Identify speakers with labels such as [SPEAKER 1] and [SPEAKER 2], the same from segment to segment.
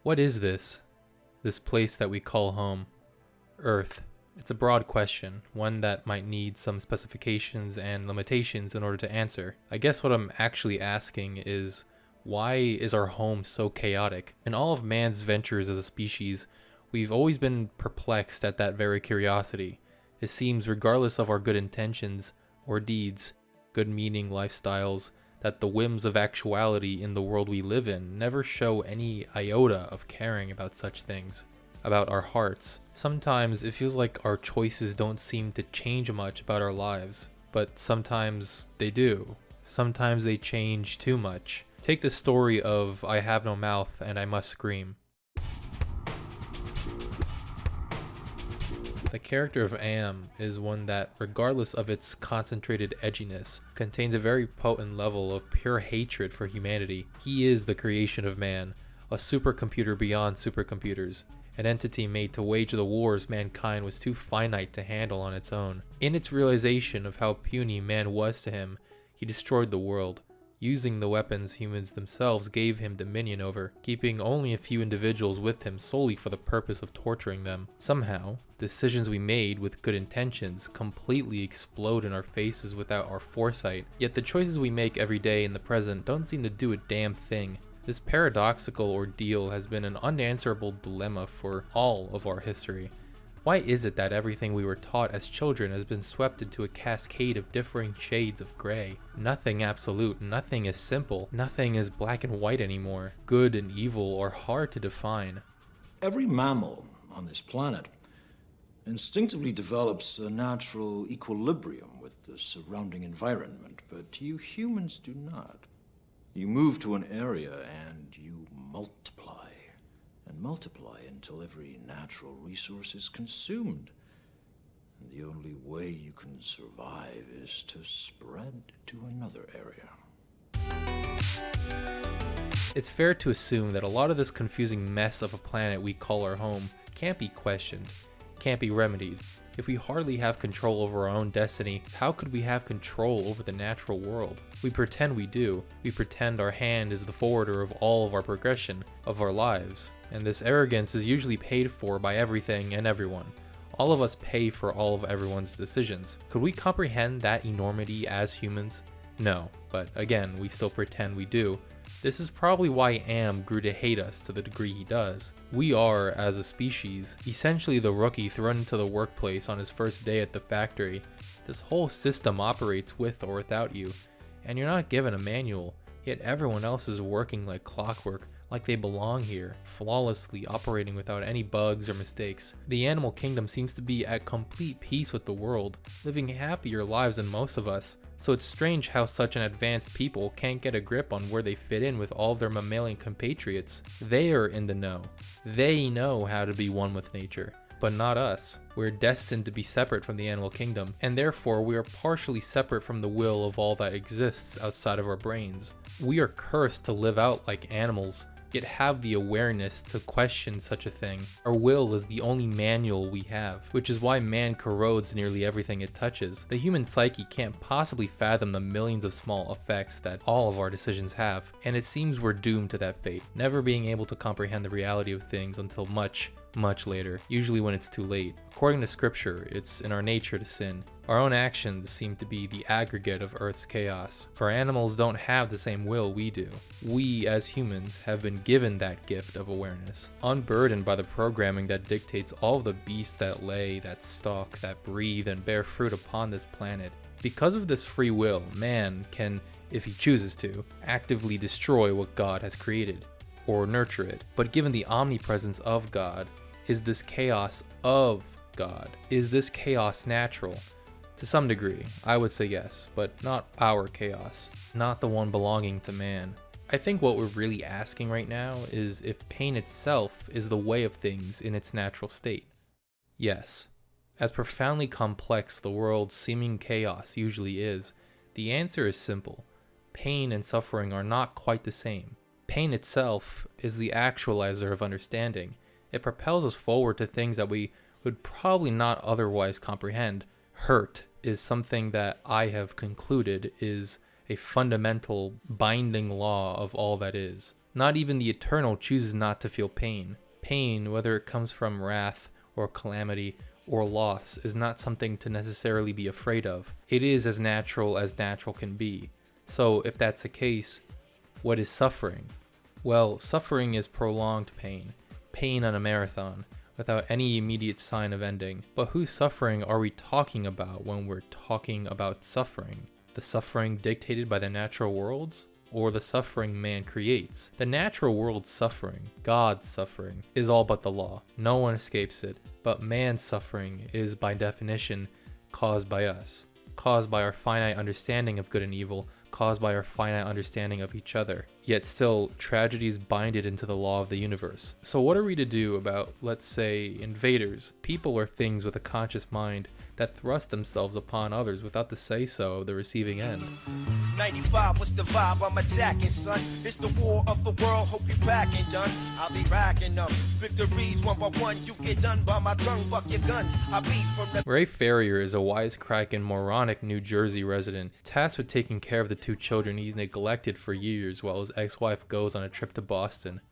[SPEAKER 1] What is this? This place that we call home? Earth. It's a broad question, one that might need some specifications and limitations in order to answer. I guess what I'm actually asking is, why is our home so chaotic? In all of man's ventures as a species, we've always been perplexed at that very curiosity. It seems, regardless of our good intentions or deeds, good meaning lifestyles, that the whims of actuality in the world we live in never show any iota of caring about such things, about our hearts. Sometimes it feels like our choices don't seem to change much about our lives, but sometimes they do. Sometimes they change too much. Take the story of I have no mouth and I must scream. The character of Am is one that, regardless of its concentrated edginess, contains a very potent level of pure hatred for humanity. He is the creation of man, a supercomputer beyond supercomputers, an entity made to wage the wars mankind was too finite to handle on its own. In its realization of how puny man was to him, he destroyed the world, using the weapons humans themselves gave him dominion over, keeping only a few individuals with him solely for the purpose of torturing them. Somehow, decisions we made with good intentions completely explode in our faces without our foresight, yet the choices we make every day in the present don't seem to do a damn thing. This paradoxical ordeal has been an unanswerable dilemma for all of our history. Why is it that everything we were taught as children has been swept into a cascade of differing shades of gray? Nothing absolute, nothing is simple, nothing is black and white anymore. Good and evil are hard to define.
[SPEAKER 2] Every mammal on this planet instinctively develops a natural equilibrium with the surrounding environment, but you humans do not. You move to an area and you multiply and multiply until every natural resource is consumed. And the only way you can survive is to spread to another area.
[SPEAKER 1] It's fair to assume that a lot of this confusing mess of a planet we call our home can't be questioned, can't be remedied. If we hardly have control over our own destiny, how could we have control over the natural world? We pretend we do. We pretend our hand is the forwarder of all of our progression, of our lives. And this arrogance is usually paid for by everything and everyone. All of us pay for all of everyone's decisions. Could we comprehend that enormity as humans? No, but again, we still pretend we do. This is probably why Am grew to hate us to the degree he does. We are, as a species, essentially the rookie thrown into the workplace on his first day at the factory. This whole system operates with or without you, and you're not given a manual, yet everyone else is working like clockwork, like they belong here, flawlessly operating without any bugs or mistakes. The animal kingdom seems to be at complete peace with the world, living happier lives than most of us. So it's strange how such an advanced people can't get a grip on where they fit in with all of their mammalian compatriots. They are in the know. They know how to be one with nature, but not us. We're destined to be separate from the animal kingdom, and therefore we are partially separate from the will of all that exists outside of our brains. We are cursed to live out like animals, yet have the awareness to question such a thing. Our will is the only manual we have, which is why man corrodes nearly everything it touches. The human psyche can't possibly fathom the millions of small effects that all of our decisions have, and it seems we're doomed to that fate, never being able to comprehend the reality of things until much later, usually when it's too late. According to scripture, it's in our nature to sin. Our own actions seem to be the aggregate of Earth's chaos, for animals don't have the same will we do. We, as humans, have been given that gift of awareness, unburdened by the programming that dictates all of the beasts that lay, that stalk, that breathe, and bear fruit upon this planet. Because of this free will, man can, if he chooses to, actively destroy what God has created, or nurture it. But given the omnipresence of God, is this chaos of God? Is this chaos natural? To some degree, I would say yes, but not our chaos, not the one belonging to man. I think what we're really asking right now is if pain itself is the way of things in its natural state. Yes. As profoundly complex the world's seeming chaos usually is, the answer is simple. Pain and suffering are not quite the same. Pain itself is the actualizer of understanding. It propels us forward to things that we would probably not otherwise comprehend. Hurt is something that I have concluded is a fundamental binding law of all that is. Not even the eternal chooses not to feel pain. Pain, whether it comes from wrath or calamity or loss, is not something to necessarily be afraid of. It is as natural can be. So if that's the case, what is suffering? Well, suffering is prolonged pain. Pain on a marathon, without any immediate sign of ending. But whose suffering are we talking about when we're talking about suffering? The suffering dictated by the natural worlds? Or the suffering man creates? The natural world's suffering, God's suffering, is all but the law. No one escapes it. But man's suffering is, by definition, caused by us. Caused by our finite understanding of good and evil, caused by our finite understanding of each other. Yet still, tragedies bind it into the law of the universe. So what are we to do about, let's say, invaders, people or things with a conscious mind that thrust themselves upon others without the say-so of the receiving end?
[SPEAKER 3] 95, what's the vibe? I'm attacking, son. It's the war of the world, hope you packing done. I'll be racking up victories one by one. You get done by my tongue, buck your guns. I beat from the...
[SPEAKER 1] Ray Ferrier is a wisecracking, moronic New Jersey resident, tasked with taking care of the two children he's neglected for years while his ex-wife goes on a trip to Boston.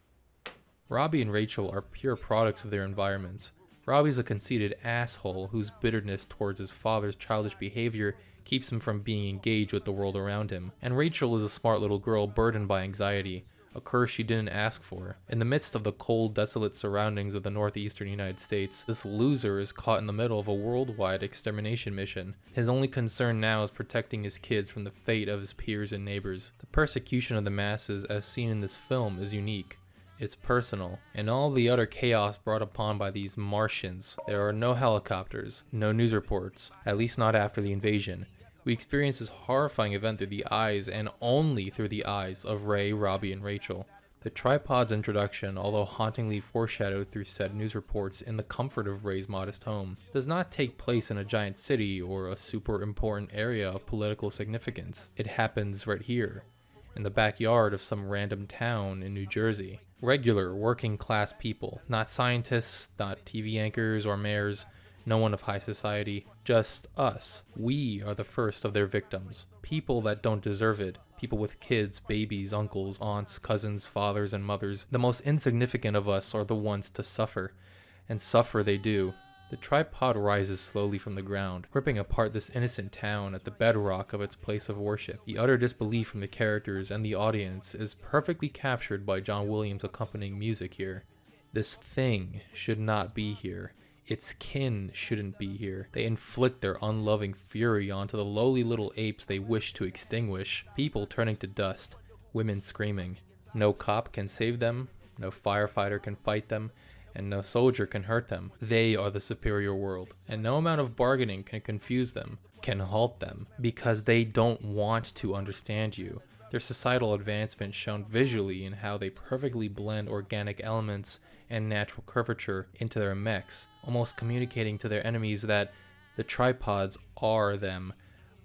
[SPEAKER 1] Robbie and Rachel are pure products of their environments. Robbie's a conceited asshole whose bitterness towards his father's childish behavior keeps him from being engaged with the world around him. And Rachel is a smart little girl burdened by anxiety, a curse she didn't ask for. In the midst of the cold, desolate surroundings of the northeastern United States, this loser is caught in the middle of a worldwide extermination mission. His only concern now is protecting his kids from the fate of his peers and neighbors. The persecution of the masses as seen in this film is unique. It's personal, and all the utter chaos brought upon by these Martians. There are no helicopters, no news reports, at least not after the invasion. We experience this horrifying event through the eyes, and only through the eyes, of Ray, Robbie, and Rachel. The tripod's introduction, although hauntingly foreshadowed through said news reports in the comfort of Ray's modest home, does not take place in a giant city or a super important area of political significance. It happens right here, in the backyard of some random town in New Jersey. Regular, working class people, not scientists, not TV anchors or mayors, no one of high society, just us. We are the first of their victims. People that don't deserve it. People with kids, babies, uncles, aunts, cousins, fathers, and mothers. The most insignificant of us are the ones to suffer. And suffer they do. The tripod rises slowly from the ground, ripping apart this innocent town at the bedrock of its place of worship. The utter disbelief from the characters and the audience is perfectly captured by John Williams' accompanying music here. This thing should not be here. Its kin shouldn't be here. They inflict their unloving fury onto the lowly little apes they wish to extinguish. People turning to dust, women screaming. No cop can save them, no firefighter can fight them, and no soldier can hurt them. They are the superior world, and no amount of bargaining can confuse them, can halt them, because they don't want to understand you. Their societal advancement shown visually in how they perfectly blend organic elements and natural curvature into their mechs, almost communicating to their enemies that the tripods are them,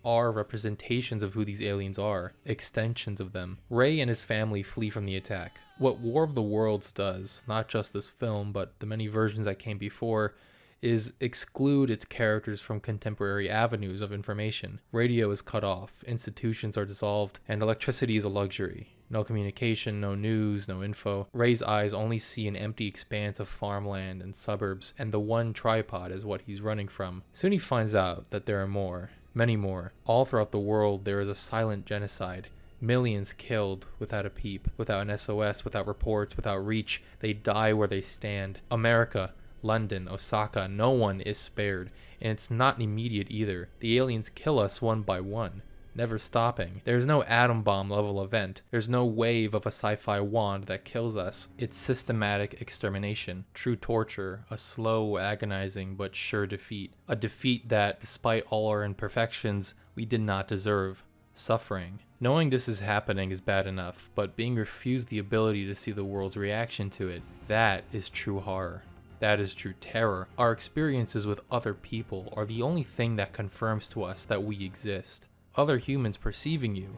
[SPEAKER 1] are representations of who these aliens are, extensions of them. Ray and his family flee from the attack. What War of the Worlds does, not just this film, but the many versions that came before, is exclude its characters from contemporary avenues of information. Radio is cut off, institutions are dissolved, and electricity is a luxury. No communication, no news, no info. Ray's eyes only see an empty expanse of farmland and suburbs, and the one tripod is what he's running from. Soon he finds out that there are more, many more. All throughout the world there is a silent genocide. Millions killed without a peep, without an SOS, without reports, without reach. They die where they stand. America, London, Osaka, no one is spared, and it's not immediate either. The aliens kill us one by one, never stopping. There's no atom bomb level event. There's no wave of a sci-fi wand that kills us. It's systematic extermination, true torture, a slow, agonizing, but sure defeat. A defeat that, despite all our imperfections, we did not deserve. Suffering. Knowing this is happening is bad enough, but being refused the ability to see the world's reaction to it, that is true horror. That is true terror. Our experiences with other people are the only thing that confirms to us that we exist. Other humans perceiving you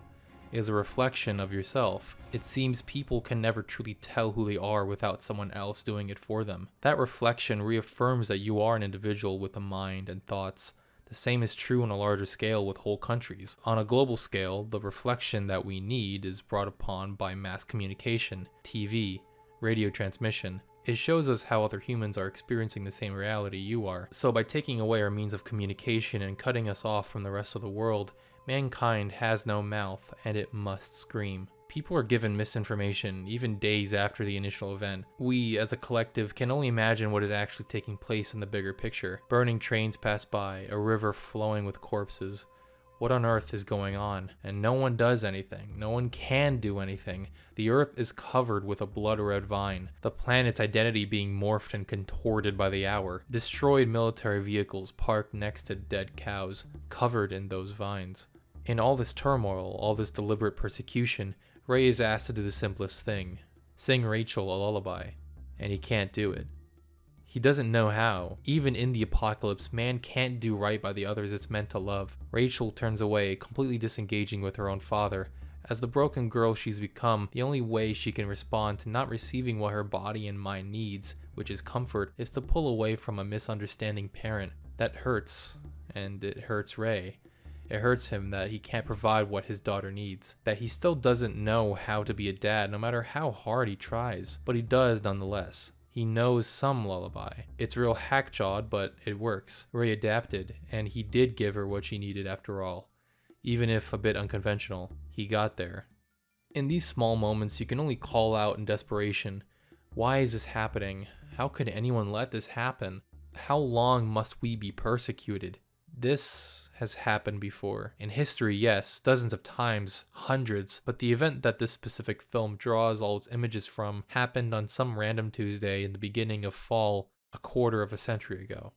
[SPEAKER 1] is a reflection of yourself. It seems people can never truly tell who they are without someone else doing it for them. That reflection reaffirms that you are an individual with a mind and thoughts, The same is true on a larger scale with whole countries. On a global scale, the reflection that we need is brought upon by mass communication, TV, radio transmission. It shows us how other humans are experiencing the same reality you are. So by taking away our means of communication and cutting us off from the rest of the world, mankind has no mouth and it must scream. People are given misinformation even days after the initial event. We, as a collective, can only imagine what is actually taking place in the bigger picture. Burning trains pass by, a river flowing with corpses. What on earth is going on? And no one does anything. No one can do anything. The earth is covered with a blood-red vine. The planet's identity being morphed and contorted by the hour. Destroyed military vehicles parked next to dead cows, covered in those vines. In all this turmoil, all this deliberate persecution, Ray is asked to do the simplest thing, sing Rachel a lullaby, and he can't do it. He doesn't know how. Even in the apocalypse, man can't do right by the others it's meant to love. Rachel turns away, completely disengaging with her own father. As the broken girl she's become, the only way she can respond to not receiving what her body and mind needs, which is comfort, is to pull away from a misunderstanding parent. That hurts, and it hurts Ray. It hurts him that he can't provide what his daughter needs, that he still doesn't know how to be a dad no matter how hard he tries, but he does nonetheless. He knows some lullaby. It's real hack-jawed, but it works. Ray adapted, and he did give her what she needed after all. Even if a bit unconventional, he got there. In these small moments, you can only call out in desperation, why is this happening? How could anyone let this happen? How long must we be persecuted? This has happened before. In history, yes, dozens of times, hundreds, but the event that this specific film draws all its images from happened on some random Tuesday in the beginning of fall a quarter of a century ago.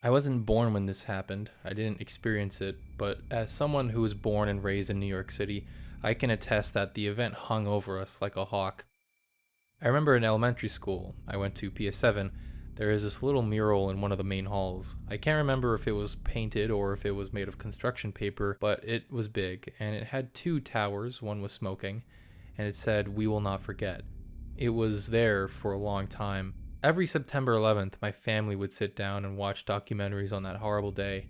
[SPEAKER 1] I wasn't born when this happened, I didn't experience it, but as someone who was born and raised in New York City, I can attest that the event hung over us like a hawk. I remember in elementary school, I went to PS7, there is this little mural in one of the main halls. I can't remember if it was painted or if it was made of construction paper, but it was big, and it had two towers, one was smoking, and it said, "We will not forget." It was there for a long time. Every September 11th, my family would sit down and watch documentaries on that horrible day.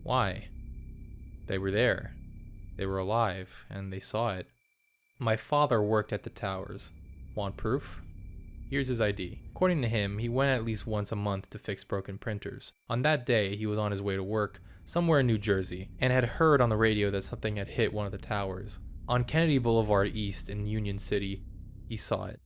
[SPEAKER 1] Why? They were there. They were alive, and they saw it. My father worked at the towers. Want proof? Here's his ID. According to him, he went at least once a month to fix broken printers. On that day, he was on his way to work, somewhere in New Jersey, and had heard on the radio that something had hit one of the towers. On Kennedy Boulevard East in Union City, he saw it.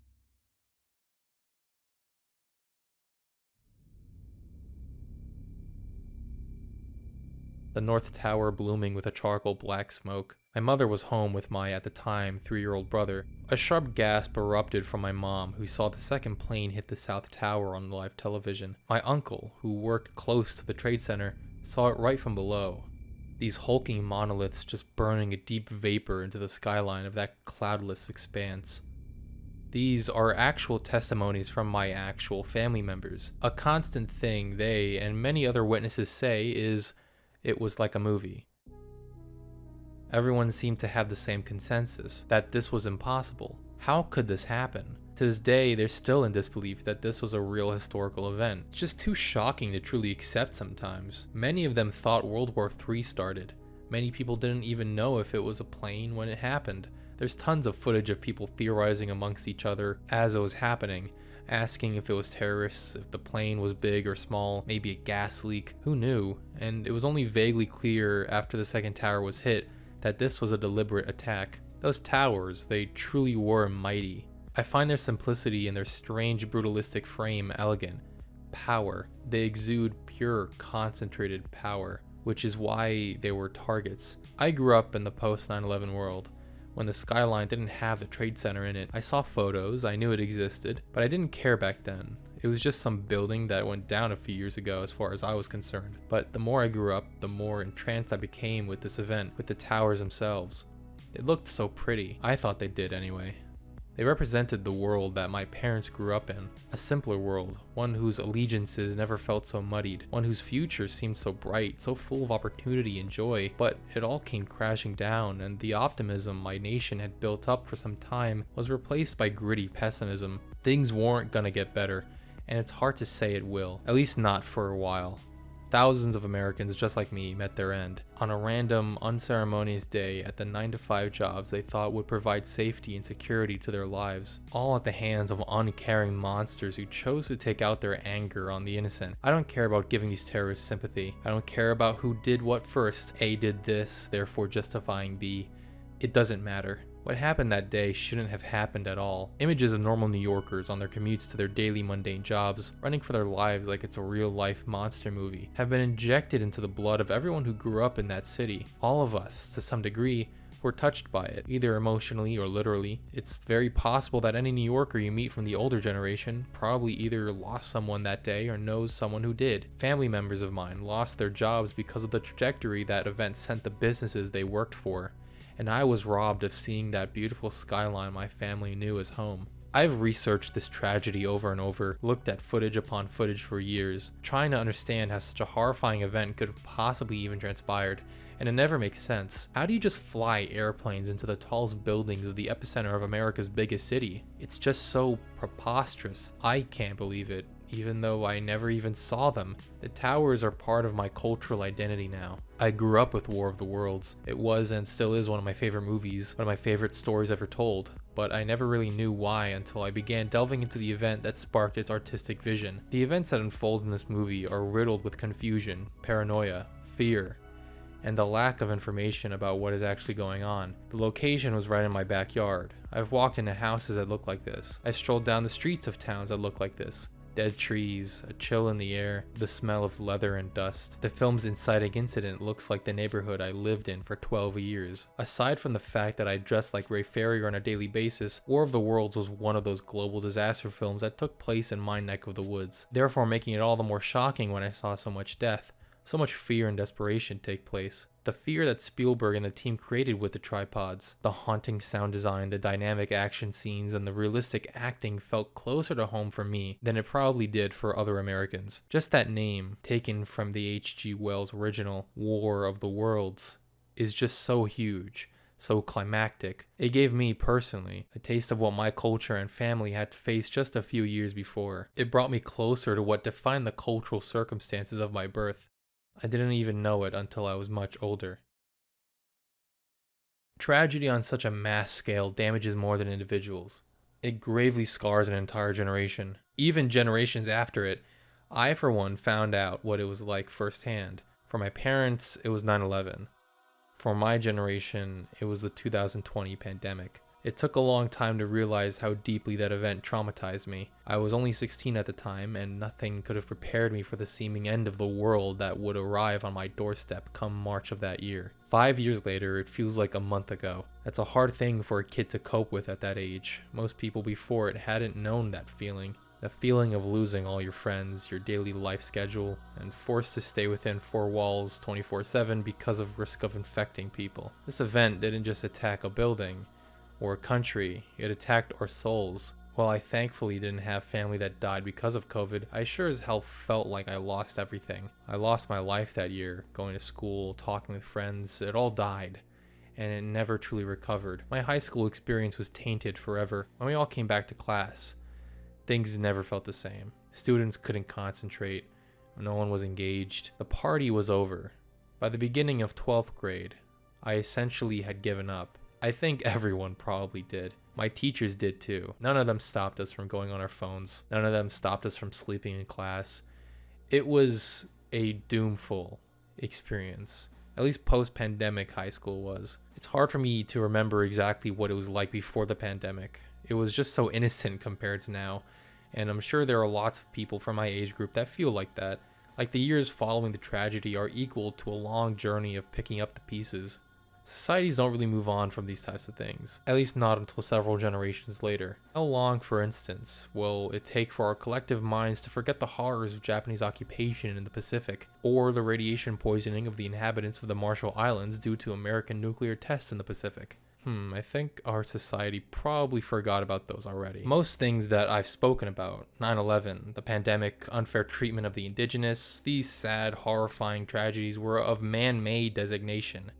[SPEAKER 1] The North Tower blooming with a charcoal black smoke. My mother was home with my, at the time, 3-year-old brother. A sharp gasp erupted from my mom, who saw the second plane hit the South Tower on live television. My uncle, who worked close to the Trade Center, saw it right from below. These hulking monoliths just burning a deep vapor into the skyline of that cloudless expanse. These are actual testimonies from my actual family members. A constant thing they and many other witnesses say is, it was like a movie. Everyone seemed to have the same consensus, that this was impossible. How could this happen? To this day, they're still in disbelief that this was a real historical event. It's just too shocking to truly accept sometimes. Many of them thought World War III started. Many people didn't even know if it was a plane when it happened. There's tons of footage of people theorizing amongst each other as it was happening, asking if it was terrorists, if the plane was big or small, maybe a gas leak, who knew? And it was only vaguely clear after the second tower was hit that this was a deliberate attack. Those towers, they truly were mighty. I find their simplicity and their strange brutalistic frame elegant. Power. They exude pure, concentrated power, which is why they were targets. I grew up in the post 9/11 world, when the skyline didn't have the Trade Center in it. I saw photos, I knew it existed, but I didn't care back then. It was just some building that went down a few years ago as far as I was concerned. But the more I grew up, the more entranced I became with this event, with the towers themselves. It looked so pretty. I thought they did anyway. They represented the world that my parents grew up in, a simpler world, one whose allegiances never felt so muddied, one whose future seemed so bright, so full of opportunity and joy, but it all came crashing down, and the optimism my nation had built up for some time was replaced by gritty pessimism. Things weren't gonna get better, and it's hard to say it will, at least not for a while. Thousands of Americans just like me met their end on a random, unceremonious day at the 9-to-5 jobs they thought would provide safety and security to their lives, all at the hands of uncaring monsters who chose to take out their anger on the innocent. I don't care about giving these terrorists sympathy. I don't care about who did what first. A did this, therefore justifying B. It doesn't matter. What happened that day shouldn't have happened at all. Images of normal New Yorkers on their commutes to their daily mundane jobs, running for their lives like it's a real-life monster movie, have been injected into the blood of everyone who grew up in that city. All of us, to some degree, were touched by it, either emotionally or literally. It's very possible that any New Yorker you meet from the older generation probably either lost someone that day or knows someone who did. Family members of mine lost their jobs because of the trajectory that event sent the businesses they worked for, and I was robbed of seeing that beautiful skyline my family knew as home. I've researched this tragedy over and over, looked at footage upon footage for years, trying to understand how such a horrifying event could have possibly even transpired, and it never makes sense. How do you just fly airplanes into the tallest buildings of the epicenter of America's biggest city? It's just so preposterous. I can't believe it, even though I never even saw them. The towers are part of my cultural identity now. I grew up with War of the Worlds. It was and still is one of my favorite movies, one of my favorite stories ever told, but I never really knew why until I began delving into the event that sparked its artistic vision. The events that unfold in this movie are riddled with confusion, paranoia, fear, and the lack of information about what is actually going on. The location was right in my backyard. I've walked into houses that look like this. I strolled down the streets of towns that look like this. Dead trees, a chill in the air, the smell of leather and dust. The film's inciting incident looks like the neighborhood I lived in for 12 years. Aside from the fact that I dressed like Ray Ferrier on a daily basis, War of the Worlds was one of those global disaster films that took place in my neck of the woods, therefore making it all the more shocking when I saw so much death, so much fear and desperation take place. The fear that Spielberg and the team created with the tripods, the haunting sound design, the dynamic action scenes, and the realistic acting felt closer to home for me than it probably did for other Americans. Just that name, taken from the H.G. Wells original War of the Worlds, is just so huge, so climactic. It gave me, personally, a taste of what my culture and family had to face just a few years before. It brought me closer to what defined the cultural circumstances of my birth. I didn't even know it until I was much older. Tragedy on such a mass scale damages more than individuals. It gravely scars an entire generation. Even generations after it, I for one found out what it was like firsthand. For my parents, it was 9/11. For my generation, it was the 2020 pandemic. It took a long time to realize how deeply that event traumatized me. I was only 16 at the time, and nothing could have prepared me for the seeming end of the world that would arrive on my doorstep come March of that year. 5 years later, it feels like a month ago. That's a hard thing for a kid to cope with at that age. Most people before it hadn't known that feeling. The feeling of losing all your friends, your daily life schedule, and forced to stay within four walls 24/7 because of risk of infecting people. This event didn't just attack a building or a country, it attacked our souls. While I thankfully didn't have family that died because of COVID, I sure as hell felt like I lost everything. I lost my life that year, going to school, talking with friends, it all died, and it never truly recovered. My high school experience was tainted forever. When we all came back to class, things never felt the same. Students couldn't concentrate, no one was engaged, the party was over. By the beginning of 12th grade, I essentially had given up. I think everyone probably did. My teachers did too. None of them stopped us from going on our phones. None of them stopped us from sleeping in class. It was a doomful experience. At least post-pandemic high school was. It's hard for me to remember exactly what it was like before the pandemic. It was just so innocent compared to now. And I'm sure there are lots of people from my age group that feel like that. Like the years following the tragedy are equal to a long journey of picking up the pieces. Societies don't really move on from these types of things, at least not until several generations later. How long, for instance, will it take for our collective minds to forget the horrors of Japanese occupation in the Pacific, or the radiation poisoning of the inhabitants of the Marshall Islands due to American nuclear tests in the Pacific? I think our society probably forgot about those already. Most things that I've spoken about, 9/11, the pandemic, unfair treatment of the indigenous, these sad, horrifying tragedies were of man-made designation.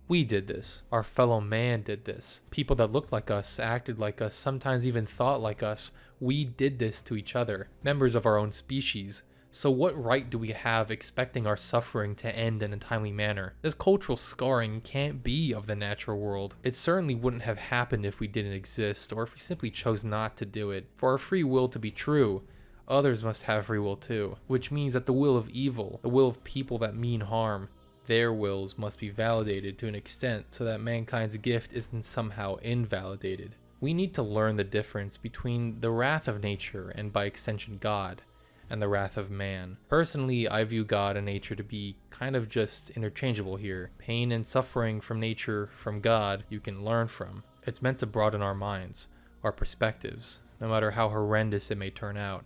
[SPEAKER 1] We did this. Our fellow man did this. People that looked like us, acted like us, sometimes even thought like us. We did this to each other, members of our own species. So what right do we have expecting our suffering to end in a timely manner? This cultural scarring can't be of the natural world. It certainly wouldn't have happened if we didn't exist, or if we simply chose not to do it. For our free will to be true, others must have free will too, which means that the will of evil, the will of people that mean harm, their wills must be validated to an extent so that mankind's gift isn't somehow invalidated. We need to learn the difference between the wrath of nature, and by extension God, and the wrath of man. Personally, I view God and nature to be kind of just interchangeable here. Pain and suffering from nature, from God, you can learn from. It's meant to broaden our minds, our perspectives, no matter how horrendous it may turn out.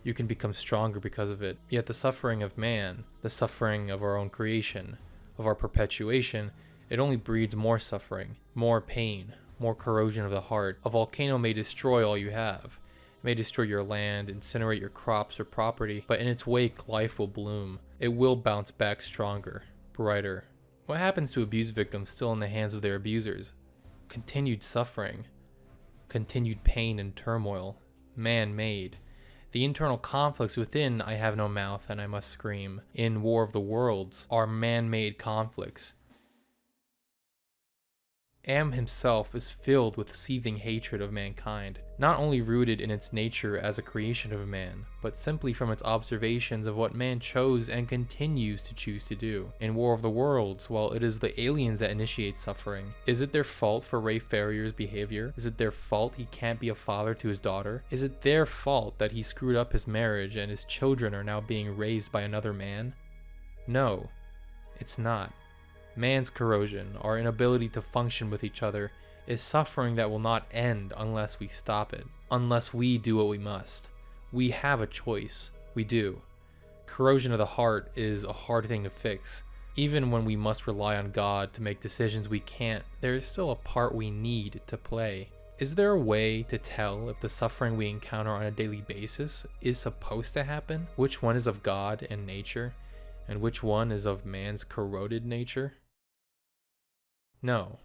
[SPEAKER 1] You can become stronger because of it. Yet the suffering of man, the suffering of our own creation, of our perpetuation, it only breeds more suffering, more pain, more corrosion of the heart. A volcano may destroy all you have. It may destroy your land, incinerate your crops or property, but in its wake, life will bloom. It will bounce back stronger, brighter. What happens to abuse victims still in the hands of their abusers? Continued suffering, continued pain and turmoil, man-made. The internal conflicts within I Have No Mouth and I Must Scream, in War of the Worlds, are man-made conflicts. Am himself is filled with seething hatred of mankind, not only rooted in its nature as a creation of man, but simply from its observations of what man chose and continues to choose to do. In War of the Worlds, while it is the aliens that initiate suffering, is it their fault for Ray Ferrier's behavior? Is it their fault he can't be a father to his daughter? Is it their fault that he screwed up his marriage and his children are now being raised by another man? No, it's not. Man's corrosion, our inability to function with each other, is suffering that will not end unless we stop it, unless we do what we must. We have a choice. We do. Corrosion of the heart is a hard thing to fix. Even when we must rely on God to make decisions we can't, there is still a part we need to play. Is there a way to tell if the suffering we encounter on a daily basis is supposed to happen? Which one is of God and nature, and which one is of man's corroded nature? No,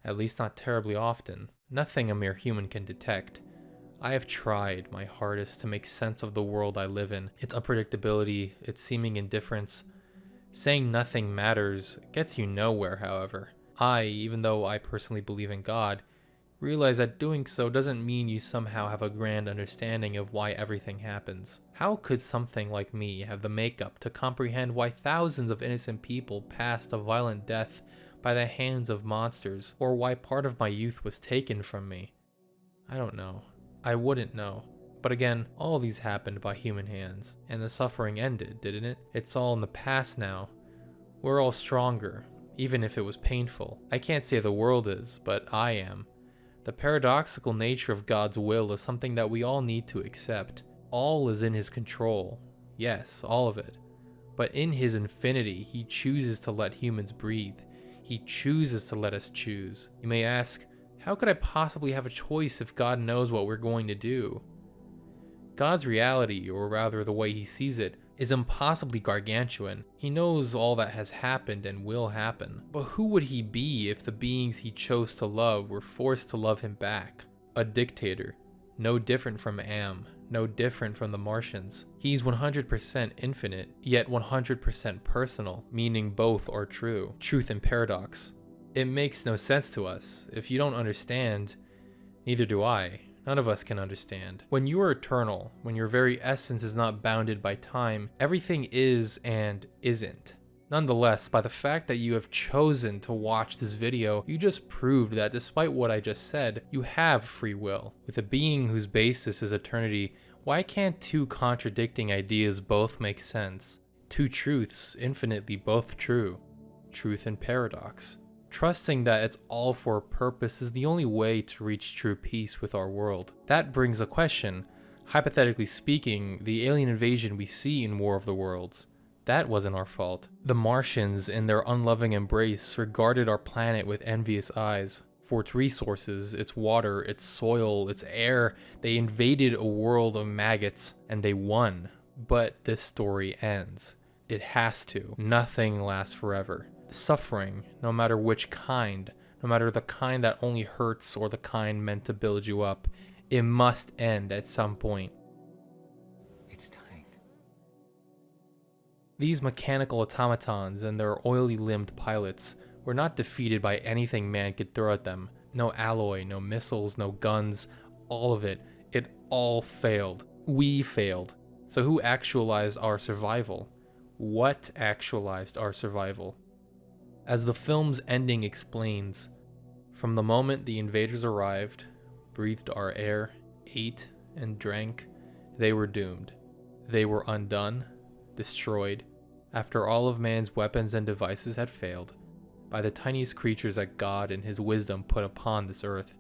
[SPEAKER 1] at least not terribly often. Nothing a mere human can detect. I have tried my hardest to make sense of the world I live in, its unpredictability, its seeming indifference. Saying nothing matters gets you nowhere, however. Even though I personally believe in God, realize that doing so doesn't mean you somehow have a grand understanding of why everything happens. How could something like me have the makeup to comprehend why thousands of innocent people passed a violent death by the hands of monsters, or why part of my youth was taken from me? I don't know. I wouldn't know. But again, all these happened by human hands, and the suffering ended, didn't it? It's all in the past now. We're all stronger, even if it was painful. I can't say the world is, but I am. The paradoxical nature of God's will is something that we all need to accept. All is in His control. Yes, all of it. But in His infinity, He chooses to let humans breathe. He chooses to let us choose. You may ask, how could I possibly have a choice if God knows what we're going to do? God's reality, or rather the way He sees it, is impossibly gargantuan. He knows all that has happened and will happen. But who would He be if the beings He chose to love were forced to love Him back? A dictator, no different from Am, no different from the Martians. He's 100% infinite, yet 100% personal, meaning both are true. Truth and paradox. It makes no sense to us. If you don't understand, neither do I. None of us can understand. When you are eternal, when your very essence is not bounded by time, everything is and isn't. Nonetheless, by the fact that you have chosen to watch this video, you just proved that despite what I just said, you have free will. With a being whose basis is eternity, why can't two contradicting ideas both make sense? Two truths, infinitely both true. Truth and paradox. Trusting that it's all for a purpose is the only way to reach true peace with our world. That brings a question. Hypothetically speaking, the alien invasion we see in War of the Worlds, that wasn't our fault. The Martians, in their unloving embrace, regarded our planet with envious eyes. for its resources, its water, its soil, its air. They invaded a world of maggots and they won. But this story ends. It has to. Nothing lasts forever. Suffering, no matter which kind, no matter the kind that only hurts or the kind meant to build you up, it must end at some point.
[SPEAKER 4] It's dying.
[SPEAKER 1] These mechanical automatons and their oily-limbed pilots were not defeated by anything man could throw at them. No alloy, no missiles, no guns, all of it. It all failed. We failed. So who actualized our survival? What actualized our survival? As the film's ending explains, from the moment the invaders arrived, breathed our air, ate and drank, they were doomed. They were undone, destroyed, after all of man's weapons and devices had failed, by the tiniest creatures that God in his wisdom put upon this earth.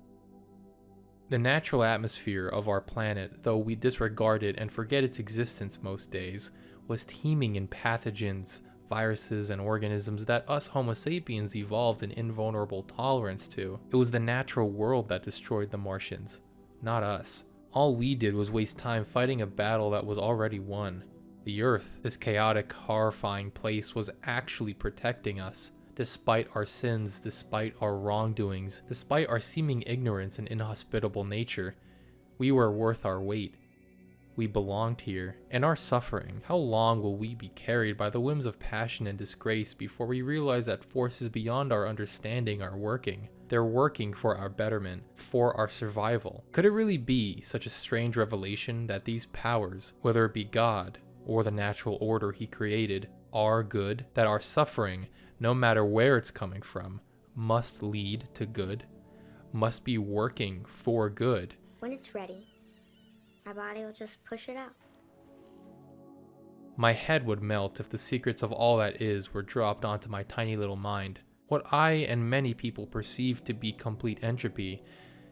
[SPEAKER 1] The natural atmosphere of our planet, though we disregard it and forget its existence most days, was teeming in pathogens, viruses, and organisms that us Homo sapiens evolved an invulnerable tolerance to. It was the natural world that destroyed the Martians, not us. All we did was waste time fighting a battle that was already won. The Earth, this chaotic, horrifying place, was actually protecting us. Despite our sins, despite our wrongdoings, despite our seeming ignorance and inhospitable nature, we were worth our weight. We belonged here, and our suffering. How long will we be carried by the whims of passion and disgrace before we realize that forces beyond our understanding are working? They're working for our betterment, for our survival. Could it really be such a strange revelation that these powers, whether it be God or the natural order he created, are good? That our suffering, no matter where it's coming from, must lead to good, must be working for good?
[SPEAKER 5] When it's ready, my body will just push it out.
[SPEAKER 1] My head would melt if the secrets of all that is were dropped onto my tiny little mind. What I and many people perceive to be complete entropy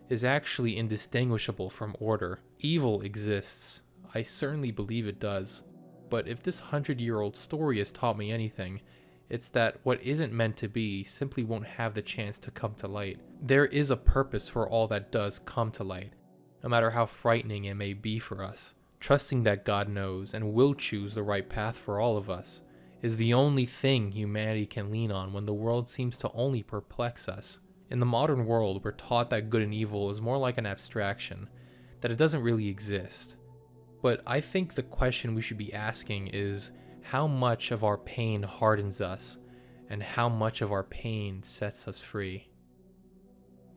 [SPEAKER 1] is actually indistinguishable from order. Evil exists. I certainly believe it does. But if this 100-year-old story has taught me anything, it's that what isn't meant to be simply won't have the chance to come to light. There is a purpose for all that does come to light, no matter how frightening it may be for us. Trusting that God knows and will choose the right path for all of us is the only thing humanity can lean on when the world seems to only perplex us. In the modern world, we're taught that good and evil is more like an abstraction, that it doesn't really exist. But I think the question we should be asking is, how much of our pain hardens us, and how much of our pain sets us free?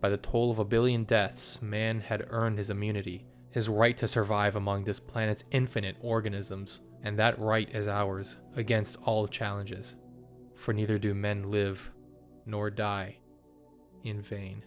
[SPEAKER 1] By the toll of 1 billion deaths, man had earned his immunity, his right to survive among this planet's infinite organisms, and that right is ours against all challenges. For neither do men live nor die in vain.